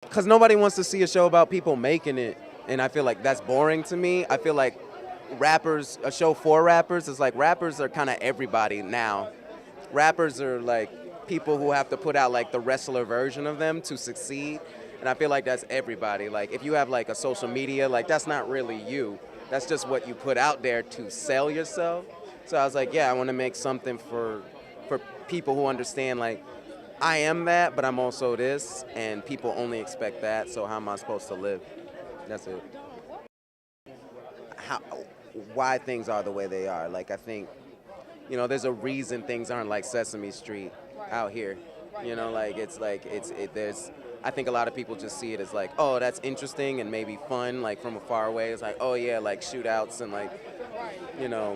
Because nobody wants to see a show about people making it, and I feel like that's boring to me. I feel like rappers, a show for rappers, is like rappers are kind of everybody now. Rappers are like people who have to put out like the wrestler version of them to succeed, and I feel like that's everybody. Like if you have like a social media, like that's not really you. That's just what you put out there to sell yourself. So I was like, yeah, I want to make something for people who understand like I am that, but I'm also this, and people only expect that. So how am I supposed to live? That's it. How, why things are the way they are. Like I think, there's a reason things aren't like Sesame Street out here. There's. I think a lot of people just see it as like, oh, that's interesting and maybe fun, like from a far away. It's like, oh yeah, like shootouts and like,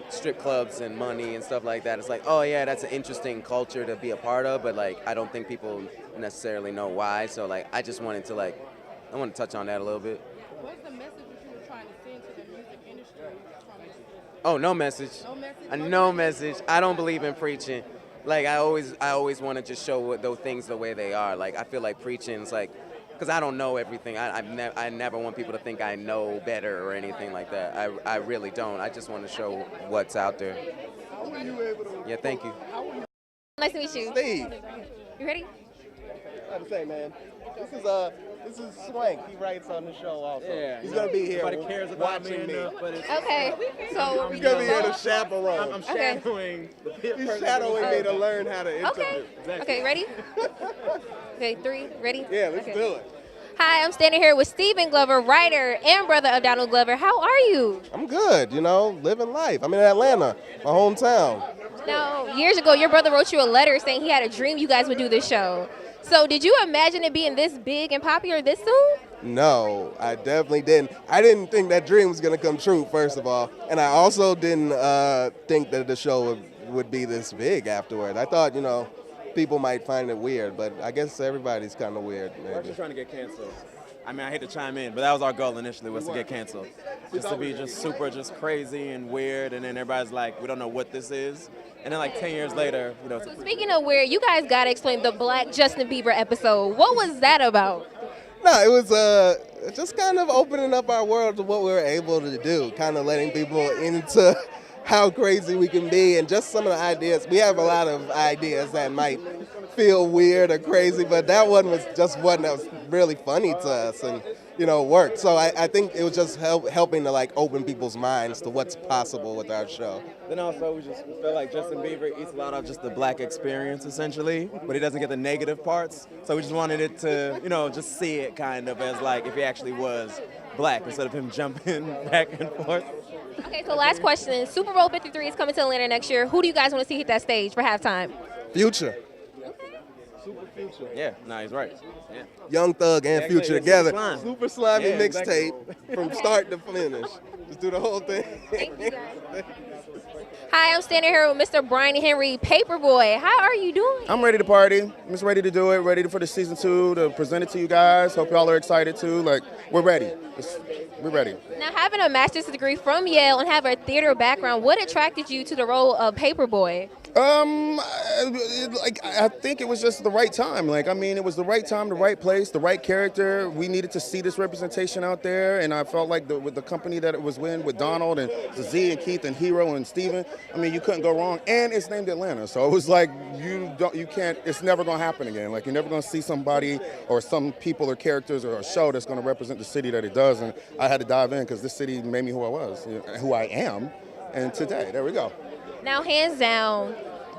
strip clubs and money and stuff like that. It's like, oh yeah, that's an interesting culture to be a part of, but like, I don't think people necessarily know why. So like, I just wanted to like, I want to touch on that a little bit. What's the message that you were trying to send to the music industry from it? Oh, no message. No message? No message. I don't believe in preaching. Like I always want to just show those things the way they are. Like I feel like preaching's like, because I don't know everything. I never want people to think I know better or anything like that. I really don't. I just want to show what's out there. How were you able to? Yeah, thank you. Nice to meet you. Steve. You ready? I have to say, man, this is Swank. He writes on the show also. Yeah, he's gonna be here. Nobody cares about watching me. but it's, Okay. So He's gonna be here to chaperone. I'm shadowing. He's shadowing me to learn how to interview. Okay. Okay, ready? Okay, 3, ready? Yeah, let's do it. Hi, I'm standing here with Stephen Glover, writer and brother of Donald Glover. How are you? I'm good, living life. I'm in Atlanta, my hometown. Now, years ago, your brother wrote you a letter saying he had a dream you guys would do this show. So did you imagine it being this big and popular this soon? No, I definitely didn't. I didn't think that dream was gonna come true, first of all. And I also didn't think that the show would be this big afterward. I thought, people might find it weird, but I guess everybody's kind of weird. We're just trying to get canceled. I mean, I hate to chime in, but that was our goal initially, was to get canceled. Just to be just super, just crazy and weird, and then everybody's like, we don't know what this is. And then like 10 years later, So speaking of weird, you guys gotta explain the Black Justin Bieber episode. What was that about? No, it was just kind of opening up our world to what we were able to do, kind of letting people into how crazy we can be, and just some of the ideas. We have a lot of ideas that might feel weird or crazy, but that one was just one that was really funny to us and, worked. So I think it was just helping to like open people's minds to what's possible with our show. Then also we just feel like Justin Bieber eats a lot of just the black experience essentially, but he doesn't get the negative parts. So we just wanted it to, just see it kind of as like if he actually was black instead of him jumping back and forth. Okay, so last question. Super Bowl 53 is coming to Atlanta next year. Who do you guys want to see hit that stage for halftime? Future. Super Future. Yeah, no, he's right. Yeah. Young Thug and Yeah, Future yeah, together. Super Slime. Super slimy Yeah, exactly. mixtape from start to finish. Just do the whole thing. Thank you guys. Hi, I'm standing here with Mr. Bryan Henry, Paperboy. How are you doing? I'm ready to party. I'm just ready to do it. Ready for the season 2 to present it to you guys. Hope y'all are excited too. Like, we're ready. We're ready. Now, having a master's degree from Yale and have a theater background, what attracted you to the role of Paperboy? I think it was just the right time. It was the right time, the right place, the right character. We needed to see this representation out there, and I felt like with the company that it was with Donald and Z and Keith and Hero and Steven, you couldn't go wrong. And it's named Atlanta, so it was like you can't. It's never gonna happen again. Like, you're never gonna see somebody or some people or characters or a show that's gonna represent the city that it does. And I had to dive in because this city made me who I was, who I am, and today, there we go. Now, hands down,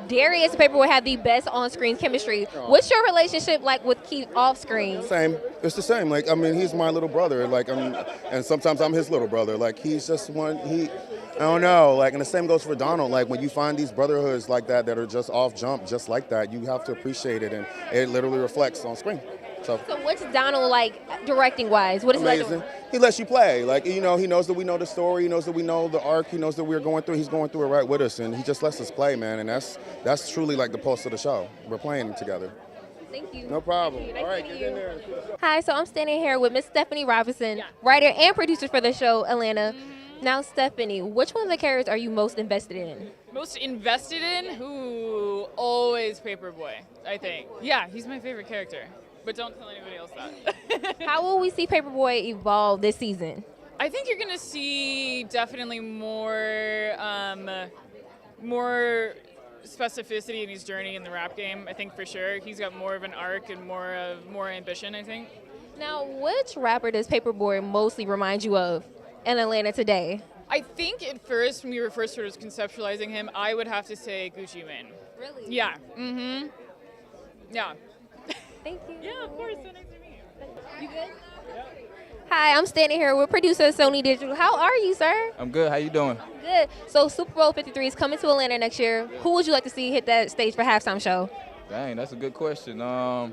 Darius and Paperboy have the best on-screen chemistry. What's your relationship like with Keith off-screen? Same. It's the same. He's my little brother. And sometimes I'm his little brother. He's just one. I don't know. And the same goes for Donald. When you find these brotherhoods like that are just off jump, just like that, you have to appreciate it, and it literally reflects on screen. So what's Donald like directing-wise? What is amazing. he like? He lets you play. He knows that we know the story. He knows that we know the arc. He knows that we're going through. He's going through it right with us, and he just lets us play, man. And that's truly the pulse of the show. We're playing together. Thank you. No problem. Thank you. Nice All right, meeting get in you. there. Hi, so I'm standing here with Miss Stephanie Robinson, writer and producer for the show Atlanta. Now, Stephanie, which one of the characters are you most invested in? Most invested in? Who? Always Paperboy, I think. Yeah, he's my favorite character. but don't tell anybody else that. How will we see Paperboy evolve this season? I think you're gonna see definitely more specificity in his journey in the rap game. I think for sure he's got more of an arc and more ambition. I think. Now, which rapper does Paperboy mostly remind you of in Atlanta today? I think at first, when we were first sort of conceptualizing him, I would have to say Gucci Mane. Really? Yeah. Mm-hmm. Yeah. Thank you. Yeah, of course. So nice to meet you. You good? Hi, I'm standing here with producer Sony Digital. How are you, sir? I'm good. How you doing? Good. So Super Bowl 53 is coming to Atlanta next year. Who would you like to see hit that stage for halftime show? Dang, that's a good question. I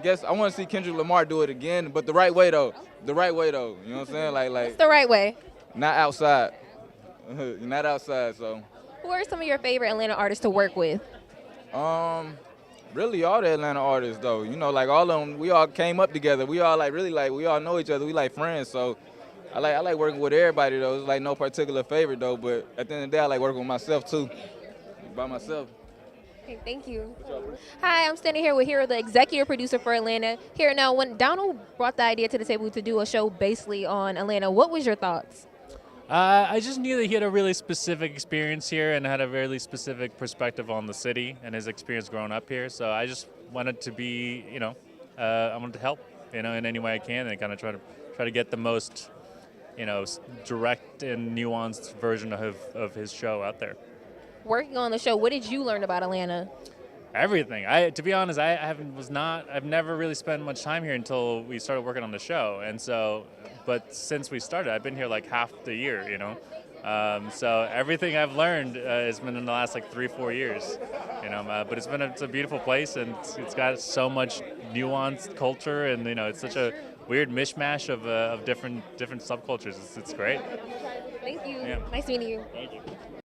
guess I want to see Kendrick Lamar do it again, but the right way though. The right way though. You know what I'm saying? Like What's the right way? not outside. Not outside. So Who are some of your favorite Atlanta artists to work with? really all the Atlanta artists though. You know, like all of them. We all came up together. We all we all know each other. We like friends. So I like working with everybody though. It's like no particular favorite though. But at the end of the day, I like working with myself too. By myself. Okay, thank you. Hi, I'm standing here with Hero, the executive producer for Atlanta. Here now, when Donald brought the idea to the table to do a show basically on Atlanta, what was your thoughts? I just knew that he had a really specific experience here and had a really specific perspective on the city and his experience growing up here. So I just wanted to be, I wanted to help, in any way I can and kind of try to get the most, direct and nuanced version of his show out there. Working on the show, what did you learn about Atlanta? Everything. To be honest, I've never really spent much time here until we started working on the show, and so, but since we started, I've been here like half the year, So everything I've learned has been in the last like 3-4 years, But it's a beautiful place, and it's got so much nuanced culture, and it's such a weird mishmash of different subcultures. It's great. Thank you. Yeah. Nice meeting you. Thank you.